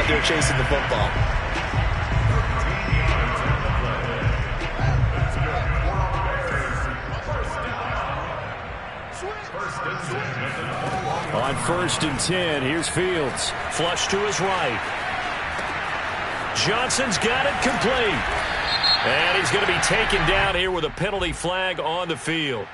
out there chasing the football. On 1st and 10, here's Fields. Flush to his right. Johnson's got it complete. And he's going to be taken down here with a penalty flag on the field.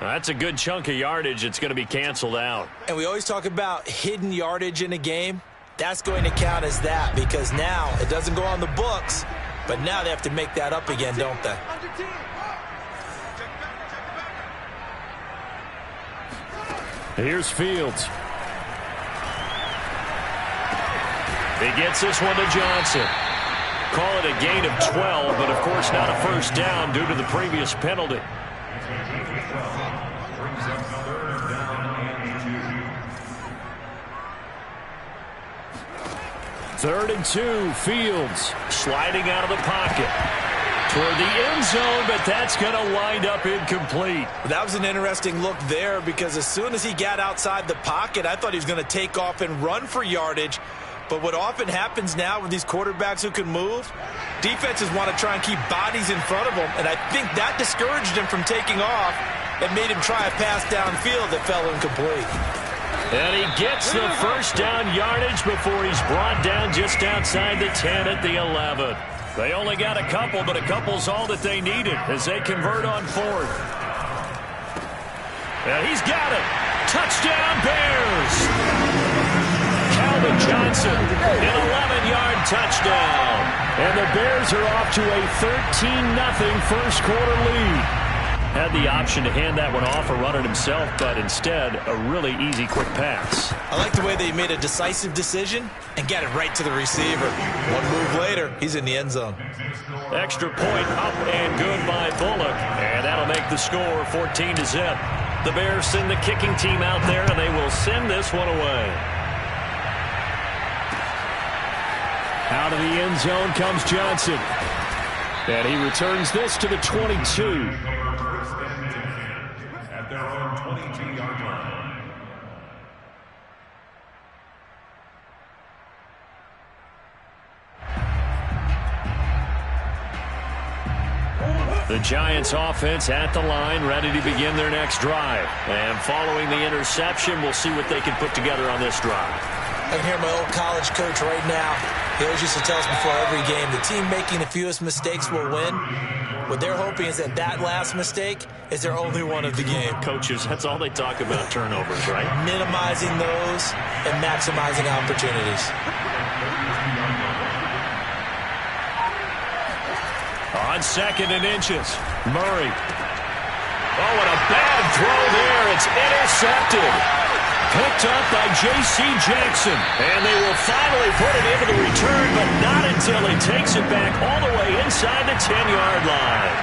That's a good chunk of yardage. It's going to be canceled out. And we always talk about hidden yardage in a game. That's going to count as that because now it doesn't go on the books, but now they have to make that up again, don't they? Here's Fields. He gets this one to Johnson. Call it a gain of 12, but of course not a first down due to the previous penalty. Third and 2, Fields sliding out of the pocket toward the end zone, but that's going to wind up incomplete. That was an interesting look there because as soon as he got outside the pocket, I thought he was going to take off and run for yardage. But what often happens now with these quarterbacks who can move, defenses want to try and keep bodies in front of them, and I think that discouraged him from taking off and made him try a pass downfield that fell incomplete. And he gets the first down yardage before he's brought down just outside the 10 at the 11. They only got a couple, but a couple's all that they needed as they convert on 4th. And he's got it. Touchdown, Bears. Calvin Johnson, an 11-yard touchdown. And the Bears are off to a 13-0 first quarter lead. Had the option to hand that one off or run it himself, but instead, a really easy, quick pass. I like the way they made a decisive decision and got it right to the receiver. One move later, he's in the end zone. Extra point up and good by Bullock, and that'll make the score 14-0. The Bears send the kicking team out there, and they will send this one away. Out of the end zone comes Johnson. And he returns this to the 22. At their own 22-yard line. The Giants offense at the line, ready to begin their next drive. And following the interception, we'll see what they can put together on this drive. I can hear my old college coach right now. He always used to tell us before every game, the team making the fewest mistakes will win. What they're hoping is that that last mistake is their only one of the game. Coaches, that's all they talk about, turnovers, right? Minimizing those and maximizing opportunities. On 2nd and inches, Murray. Oh, what a bad throw there. It's intercepted. Picked up by J.C. Jackson. And they will finally put it into the return, but not until he takes it back all the way inside the 10-yard line.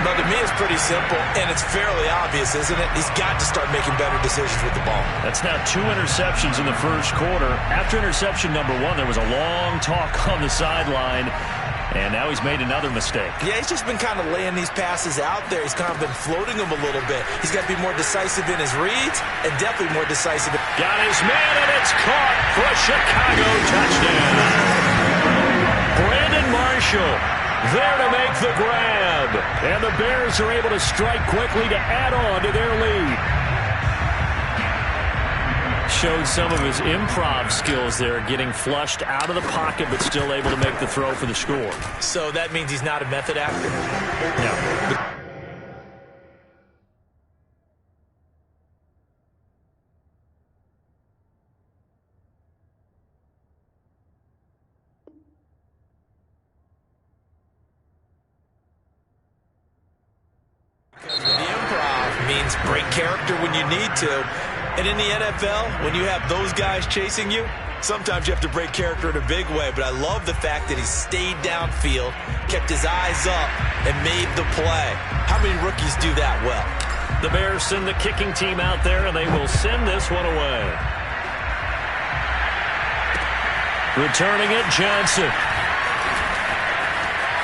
But to me, it's pretty simple, and it's fairly obvious, isn't it? He's got to start making better decisions with the ball. That's now 2 interceptions in the first quarter. After interception number 1, there was a long talk on the sideline. And now he's made another mistake. Yeah, he's just been kind of laying these passes out there. He's kind of been floating them a little bit. He's got to be more decisive in his reads and definitely more decisive. Got his man, and it's caught for a Chicago touchdown. Brandon Marshall there to make the grab. And the Bears are able to strike quickly to add on to their lead. Showed some of his improv skills there, getting flushed out of the pocket but still able to make the throw for the score. So that means he's not a method actor? No. The improv means break character when you need to. And in the NFL, when you have those guys chasing you, sometimes you have to break character in a big way. But I love the fact that he stayed downfield, kept his eyes up, and made the play. How many rookies do that well? The Bears send the kicking team out there, and they will send this one away. Returning it, Johnson.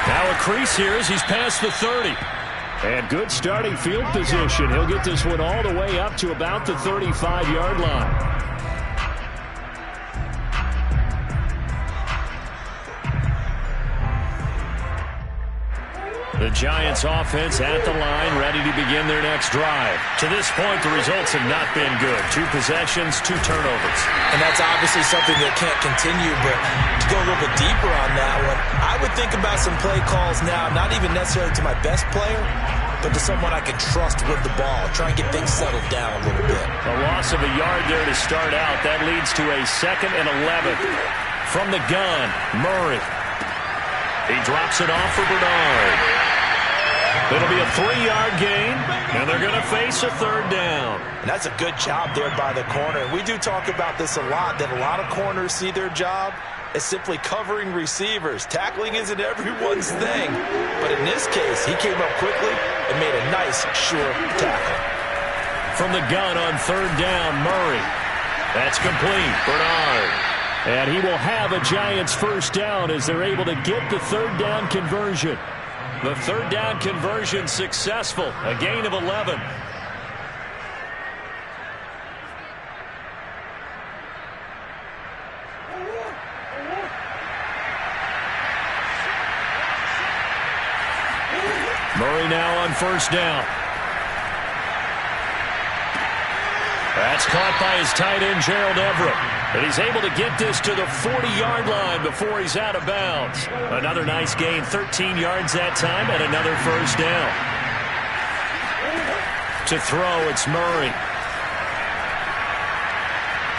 Now a crease here as he's past the 30. And good starting field position. He'll get this one all the way up to about the 35-yard line. The Giants offense at the line, ready to begin their next drive. To this point, the results have not been good. 2 possessions, 2 turnovers. And that's obviously something that can't continue, but to go a little bit deeper on that one, I would think about some play calls now, not even necessarily to my best player, but to someone I can trust with the ball. Try and get things settled down a little bit. A loss of a yard there to start out. That leads to a 2nd and 11. From the gun, Murray. He drops it off for Bernard. It'll be a 3-yard gain, and they're going to face a 3rd down. And that's a good job there by the corner. We do talk about this a lot, that a lot of corners see their job as simply covering receivers. Tackling isn't everyone's thing. But in this case, he came up quickly and made a nice, sure tackle. From the gun on 3rd down, Murray. That's complete. Bernard. And he will have a Giants 1st down as they're able to get the 3rd down conversion. The 3rd down conversion successful. A gain of 11. Murray now on 1st down. That's caught by his tight end, Gerald Everett. And he's able to get this to the 40-yard line before he's out of bounds. Another nice gain, 13 yards that time, and another 1st down. To throw, it's Murray.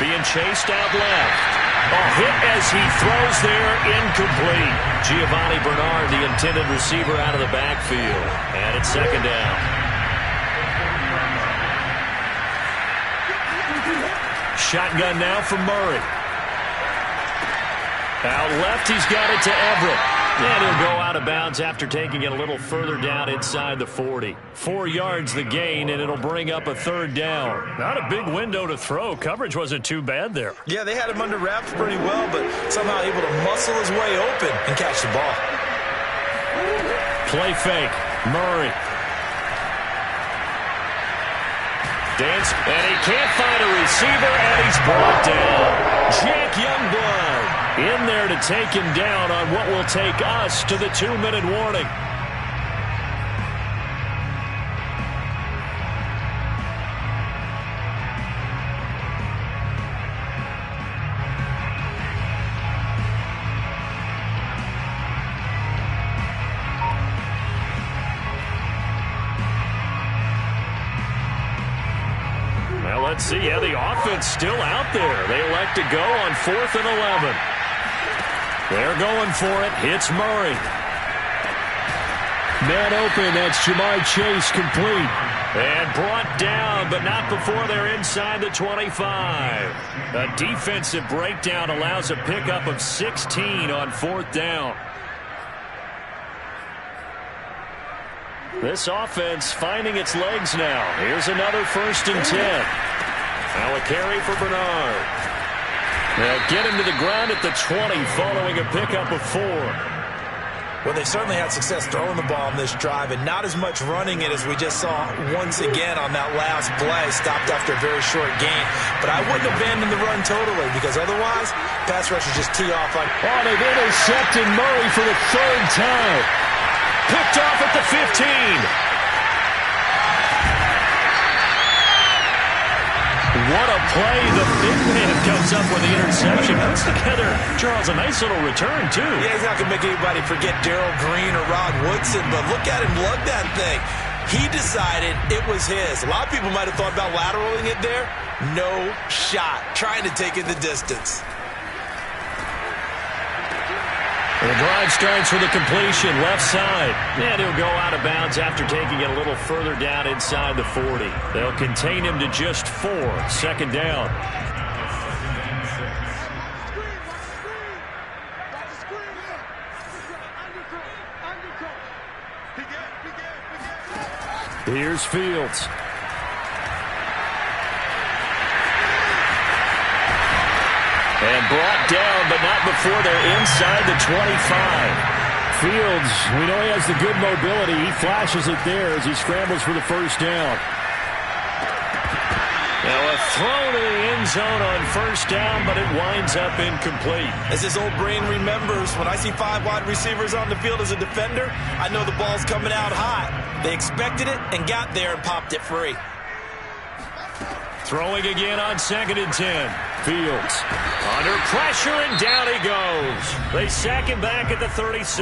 Being chased out left. A hit as he throws there, incomplete. Giovanni Bernard, the intended receiver, out of the backfield. And it's 2nd down. Shotgun now from Murray. Out left, he's got it to Everett. And he'll go out of bounds after taking it a little further down inside the 40. 4 yards the gain, and it'll bring up a 3rd down. Not a big window to throw. Coverage wasn't too bad there. Yeah, they had him under wraps pretty well, but somehow able to muscle his way open and catch the ball. Play fake. Murray. Dance, and he can't find a receiver, and he's brought down. Jack Youngblood in there to take him down on what will take us to the 2-minute warning. Let's see. Yeah, the offense still out there. They elect to go on 4th and 11. They're going for it. Hits Murray. Man open. That's Jamar Chase complete. And brought down, but not before they're inside the 25. A defensive breakdown allows a pickup of 16 on 4th down. This offense finding its legs now. Here's another 1st and 10. Now a carry for Bernard. They'll get him to the ground at the 20 following a pickup of 4. Well, they certainly had success throwing the ball on this drive and not as much running it as we just saw once again on that last play. Stopped after a very short gain. But I wouldn't abandon the run totally because otherwise, pass rushers just tee off on. Oh, they've intercepted Murray for the 3rd time. Picked off at the 15. What a play. The big man comes up with the interception. Puts together, Charles, a nice little return, too. Yeah, he's not going to make anybody forget Darrell Green or Rod Woodson, but look at him lug that thing. He decided it was his. A lot of people might have thought about lateraling it there. No shot. Trying to take it the distance. The drive starts with a completion, left side. And he'll go out of bounds after taking it a little further down inside the 40. They'll contain him to just 4. 2nd down. Here's Fields. And brought down, but not before they're inside the 25. Fields, we know he has the good mobility. He flashes it there as he scrambles for the 1st down. Now a throw to the end zone on first down, but it winds up incomplete. As his old brain remembers, when I see 5 wide receivers on the field as a defender, I know the ball's coming out hot. They expected it and got there and popped it free. Throwing again on 2nd and 10. Fields under pressure, and down he goes. They sack him back at the 36.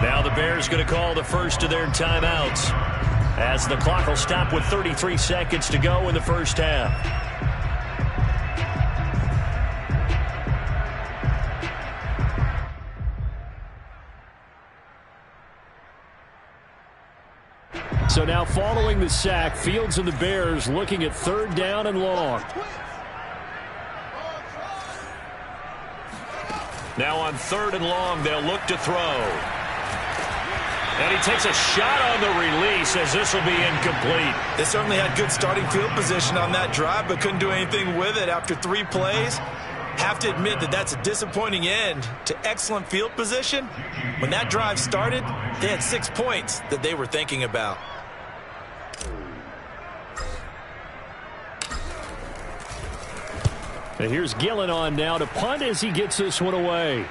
Now the Bears going to call the first of their timeouts, as the clock will stop with 33 seconds to go in the first half. So now following the sack, Fields and the Bears looking at 3rd down and long. Now on 3rd and long, they'll look to throw. And he takes a shot on the release, as this will be incomplete. They certainly had good starting field position on that drive, but couldn't do anything with it after 3 plays. Have to admit that that's a disappointing end to excellent field position. When that drive started, they had 6 points that they were thinking about. And here's Gillen on now to punt as he gets this one away.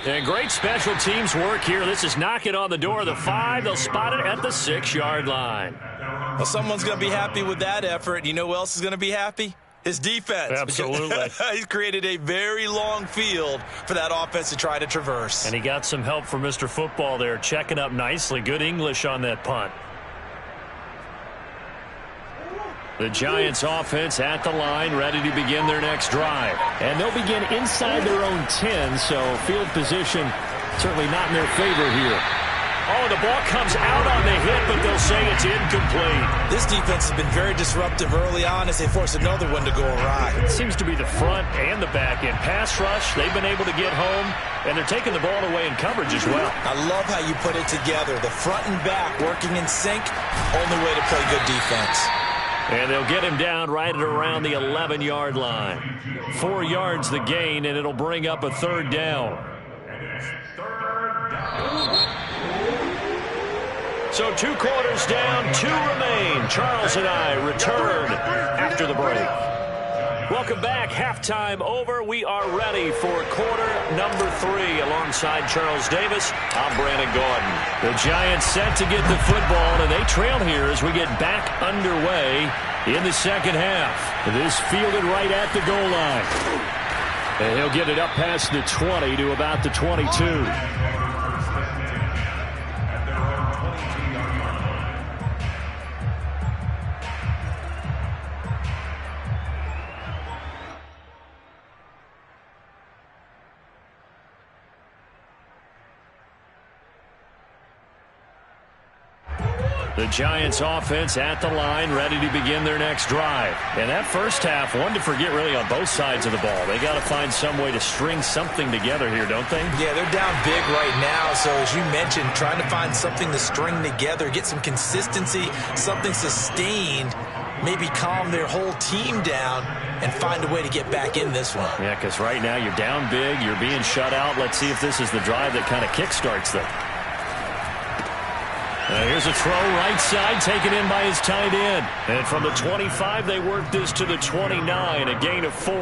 And great special teams work here. This is knocking on the door of the 5. They'll spot it at the 6-yard line. Well, someone's going to be happy with that effort. You know who else is going to be happy? His defense. Absolutely. He's created a very long field for that offense to try to traverse. And he got some help from Mr. Football there, checking up nicely. Good English on that punt. The Giants offense at the line, ready to begin their next drive. And they'll begin inside their own 10, so field position certainly not in their favor here. Oh, the ball comes out on the hit, but they'll say it's incomplete. This defense has been very disruptive early on as they force another one to go awry. It seems to be the front and the back end. Pass rush, they've been able to get home, and they're taking the ball away in coverage as well. I love how you put it together. The front and back working in sync, only way to play good defense. And they'll get him down right at around the 11-yard line. 4 yards the gain, and it'll bring up a 3rd down. So 2 quarters down, 2 remain. Charles and I return after the break. Welcome back. Halftime over. We are ready for quarter number 3. Alongside Charles Davis, I'm Brandon Gordon. The Giants set to get the football, and they trail here as we get back underway in the second half. This fielded right at the goal line. And he'll get it up past the 20 to about the 22. The Giants offense at the line, ready to begin their next drive. And that first half, one to forget really on both sides of the ball. They got to find some way to string something together here, don't they? Yeah, they're down big right now. So as you mentioned, trying to find something to string together, get some consistency, something sustained, maybe calm their whole team down and find a way to get back in this one. Yeah, because right now you're down big, you're being shut out. Let's see if this is the drive that kind of kickstarts them. Here's a throw right side, taken in by his tight end. And from the 25, they work this to the 29, a gain of 4.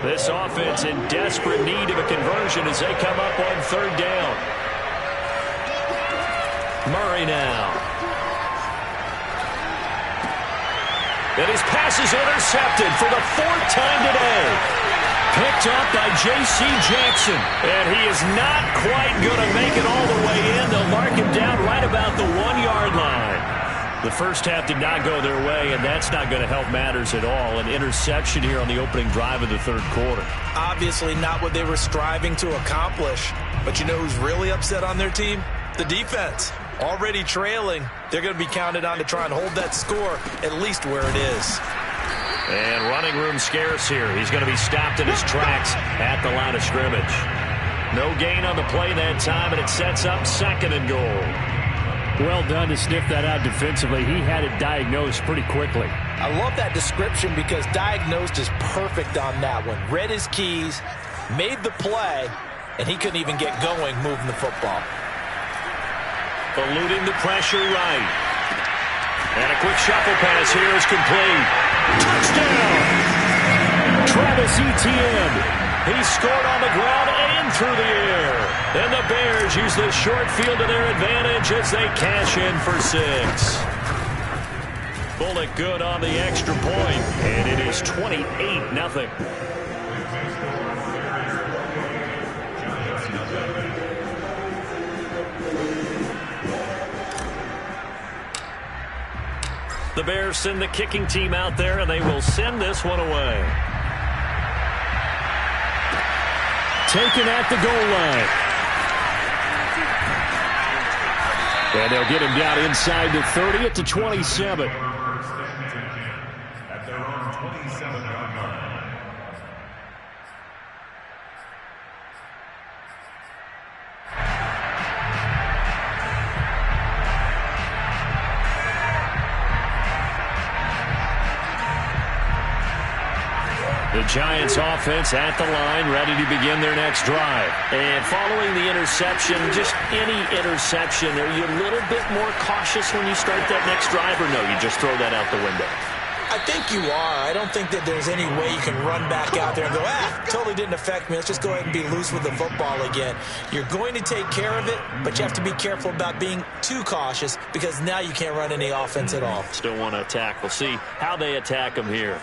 This offense in desperate need of a conversion as they come up on 3rd down. Murray now. And his pass is intercepted for the 4th time today. Picked up by J.C. Jackson. And he is not quite going to make it all the way in. They'll mark him down right about the 1-yard line. The first half did not go their way, and that's not going to help matters at all. An interception here on the opening drive of the 3rd quarter. Obviously not what they were striving to accomplish. But you know who's really upset on their team? The defense. Already trailing. They're going to be counted on to try and hold that score at least where it is. And running room scarce here. He's going to be stopped in his tracks at the line of scrimmage. No gain on the play that time, and it sets up 2nd and goal. Well done to sniff that out defensively. He had it diagnosed pretty quickly. I love that description because diagnosed is perfect on that one. Read his keys, made the play, and he couldn't even get going moving the football. Eluding the pressure right. And a quick shuffle pass here is complete. Touchdown! Travis Etienne. He scored on the ground and through the air. And the Bears use this short field to their advantage as they cash in for 6. Bullock good on the extra point. And it is 28-0. The Bears send the kicking team out there, and they will send this one away. Taken at the goal line. And they'll get him down inside the 30 at the 27. At their own 27-yard line. The Giants offense at the line, ready to begin their next drive. And following the interception, just any interception, are you a little bit more cautious when you start that next drive, or no, you just throw that out the window? I think you are. I don't think that there's any way you can run back out there and go, totally didn't affect me. Let's just go ahead and be loose with the football again. You're going to take care of it, but you have to be careful about being too cautious because now you can't run any offense at all. Still want to attack. We'll see how they attack them here.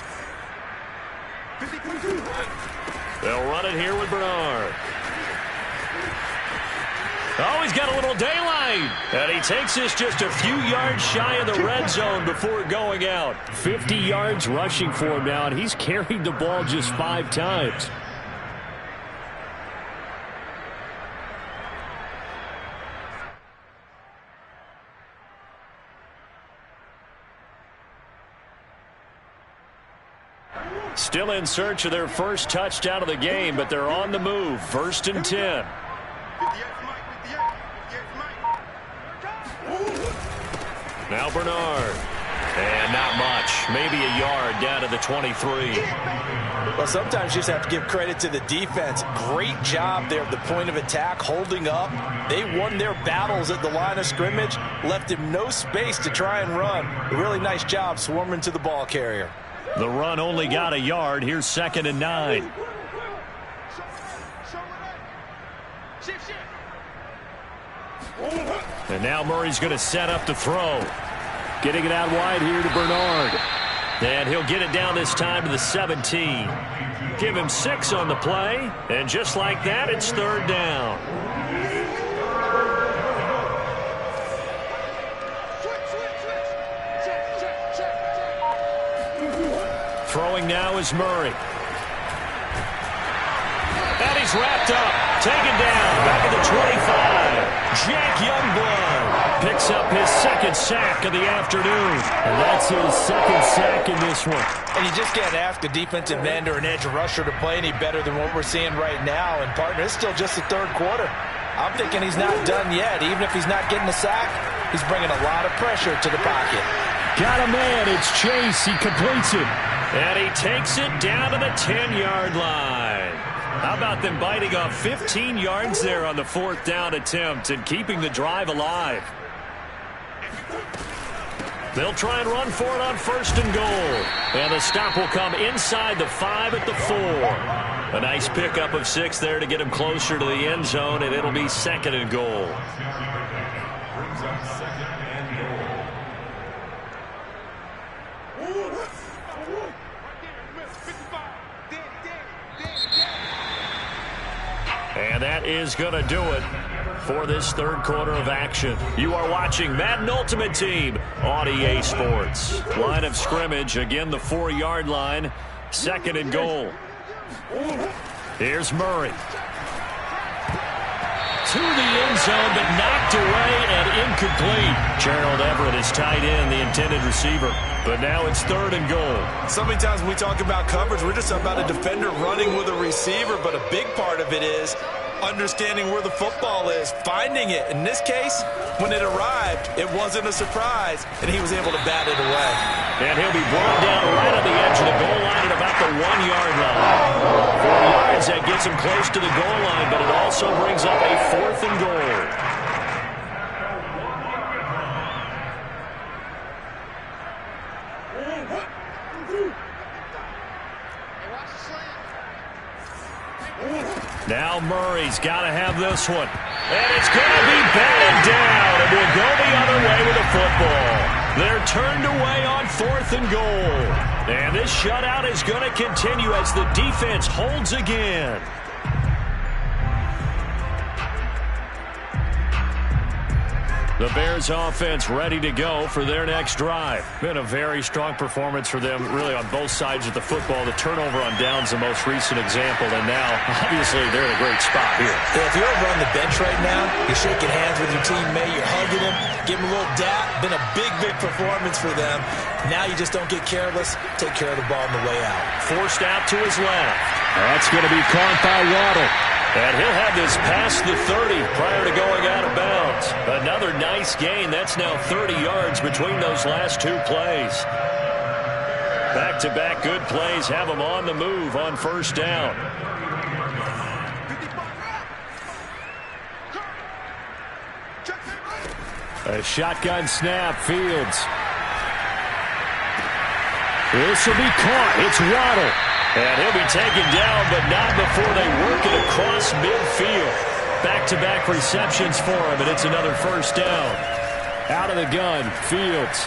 They'll run it here with Bernard. Oh, he's got a little daylight. And he takes this just a few yards shy of the red zone before going out. 50 yards rushing for him now, and he's carried the ball just 5 times. Still in search of their first touchdown of the game, but they're on the move. 1st and 10. Now Bernard. And not much. Maybe a yard down to the 23. Well, sometimes you just have to give credit to the defense. Great job there at the point of attack, holding up. They won their battles at the line of scrimmage, left him no space to try and run. A really nice job swarming to the ball carrier. The run only got a yard. Here's 2nd and 9. And now Murray's going to set up to throw. Getting it out wide here to Bernard. And he'll get it down this time to the 17. Give him 6 on the play. And just like that, it's 3rd down. Throwing now is Murray. And he's wrapped up. Taken down. Back at the 25. Jack Youngblood picks up his 2nd sack of the afternoon. And that's his 2nd sack in this one. And you just can't ask a defensive end or an edge rusher to play any better than what we're seeing right now. And, partner, it's still just the 3rd quarter. I'm thinking he's not done yet. Even if he's not getting a sack, he's bringing a lot of pressure to the pocket. Got a man. It's Chase. He completes it. And he takes it down to the 10-yard line. How about them biting off 15 yards there on the 4th down attempt and keeping the drive alive? They'll try and run for it on 1st and goal. And the stop will come inside the 5 at the 4. A nice pickup of 6 there to get him closer to the end zone, and it'll be 2nd and goal. Brings up 2nd and goal. And that is going to do it for this 3rd quarter of action. You are watching Madden Ultimate Team on EA Sports. Line of scrimmage, again the 4-yard line, 2nd and goal. Here's Murray. To the end zone, but knocked away and incomplete. Gerald Everett is tight end, the intended receiver. But now it's 3rd and goal. So many times when we talk about coverage, we're just about a defender running with a receiver, but a big part of it is understanding where the football is, finding it. In this case, when it arrived, it wasn't a surprise, and he was able to bat it away. And he'll be brought down right on the edge of the goal line at about the 1-yard line. 4 yards, that gets him close to the goal line, but it also brings up a 4th and goal. He's got to have this one. And it's going to be batted down, and will go the other way with the football. They're turned away on 4th and goal. And this shutout is going to continue as the defense holds again. The Bears offense ready to go for their next drive. Been a very strong performance for them, really, on both sides of the football. The turnover on downs, the most recent example, and now, obviously, they're in a great spot here. Yeah, if you're over on the bench right now, you're shaking hands with your teammate, you're hugging him, give him a little dap. Been a big, big performance for them. Now you just don't get careless. Take care of the ball on the way out. Forced out to his left. That's going to be caught by Waddle. And he'll have this past the 30 prior to going out of bounds. Another nice gain. That's now 30 yards between those last 2 plays. Back-to-back good plays have them on the move on 1st down. A shotgun snap, Fields. This will be caught. It's Waddle. And he'll be taken down, but not before they work it across midfield. Back-to-back receptions for him, and it's another 1st down. Out of the gun, Fields.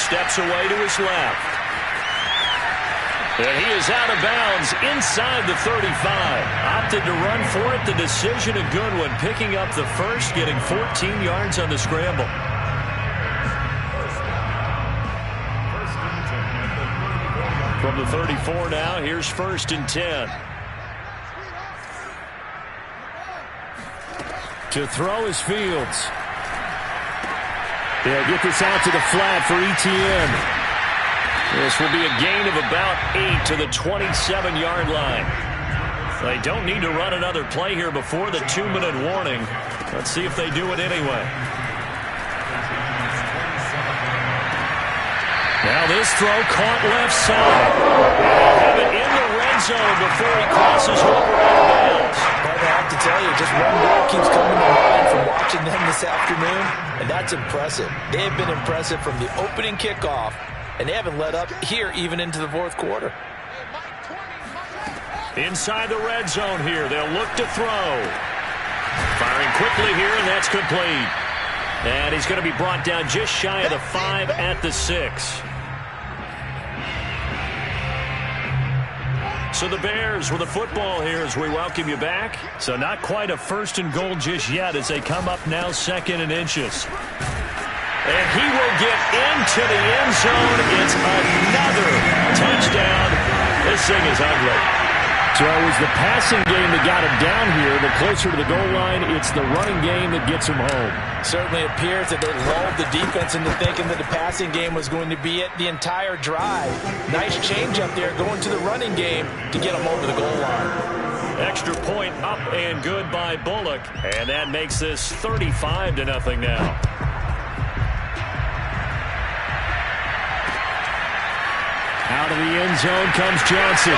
Steps away to his left. And he is out of bounds inside the 35. Opted to run for it. The decision a good one. Picking up the first, getting 14 yards on the scramble. From the 34 now, here's 1st and 10. To throw is Fields. They'll get this out to the flat for ETN. This will be a gain of about 8 to the 27-yard line. They don't need to run another play here before the 2-minute warning. Let's see if they do it anyway. Now this throw caught left side. They'll have it in the red zone before he crosses over out of bounds. But I have to tell you, just one word keeps coming to mind from watching them this afternoon, and that's impressive. They have been impressive from the opening kickoff, and they haven't let up here even into the 4th quarter. Inside the red zone here, they'll look to throw. Firing quickly here, and that's complete. And he's going to be brought down just shy of the 5 at the 6. So the Bears with the football here as we welcome you back. So not quite a 1st and goal just yet as they come up now 2nd and inches. And he will get into the end zone. It's another touchdown. This thing is ugly. So it was the passing game that got him down here. The closer to the goal line, it's the running game that gets him home. Certainly appears that they lulled the defense into thinking that the passing game was going to be it the entire drive. Nice change up there going to the running game to get him over the goal line. Extra point up and good by Bullock. And that makes this 35-0 now. Out of the end zone comes Johnson.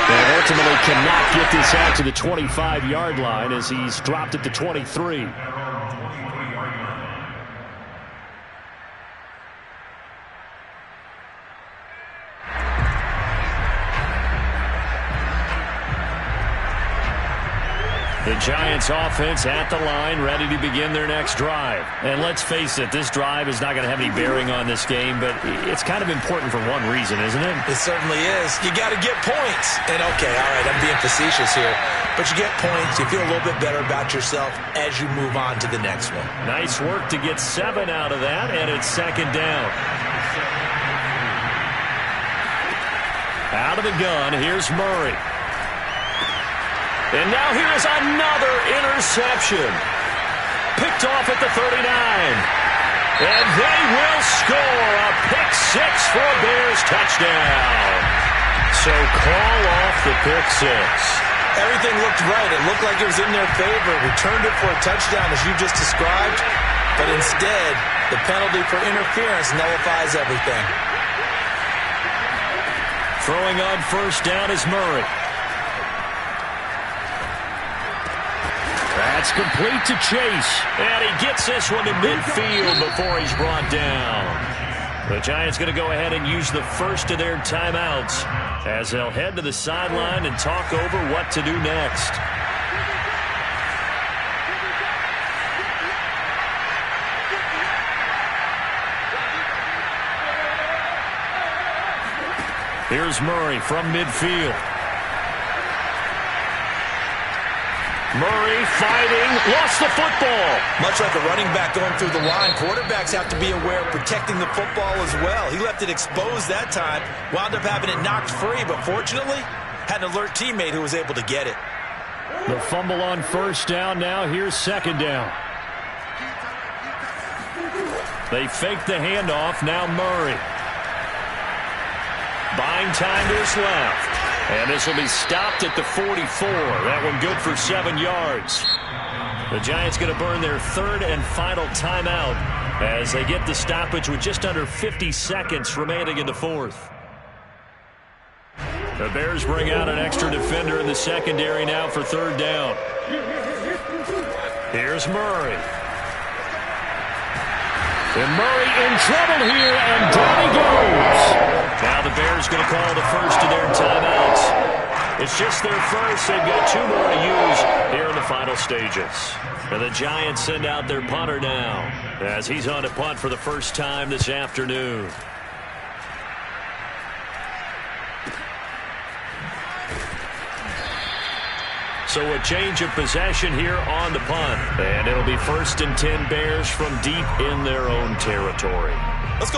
And ultimately cannot get this out to the 25-yard line as he's dropped at the 23. The Giants offense at the line, ready to begin their next drive. And let's face it, this drive is not going to have any bearing on this game, but it's kind of important for one reason, isn't it? It certainly is. You got to get points. And okay, all right, I'm being facetious here, but you get points, you feel a little bit better about yourself as you move on to the next one. Nice work to get 7 out of that, and it's 2nd down. Out of the gun, here's Murray. And now here's another interception. Picked off at the 39. And they will score a pick-6 for a Bears touchdown. So call off the pick-6. Everything looked right. It looked like it was in their favor. Returned it for a touchdown, as you just described. But instead, the penalty for interference nullifies everything. Throwing on 1st down is Murray. That's complete to Chase. And he gets this one to midfield before he's brought down. The Giants going to go ahead and use the first of their timeouts. as they'll head to the sideline and talk over what to do next. Here's Murray from midfield. Murray fighting, lost the football. Much like a running back going through the line, quarterbacks have to be aware of protecting the football as well. He left it exposed that time, wound up having it knocked free, but fortunately, had an alert teammate who was able to get it. The fumble on first down. Now here's second down. They fake the handoff. Now Murray. Buying time to his left. And this will be stopped at the 44. That one good for 7 yards. The Giants going to burn their third and final timeout as they get the stoppage with just under 50 seconds remaining in the fourth. The Bears bring out an extra defender in the secondary now for third down. Here's Murray. And Murray in trouble here, and down he goes. Now the Bears going to call the first of their timeouts. It's just their first. They've got 2 more to use here in the final stages. And the Giants send out their punter now as he's on to punt for the first time this afternoon. So a change of possession here on the punt. And it'll be 1st and 10 Bears from deep in their own territory.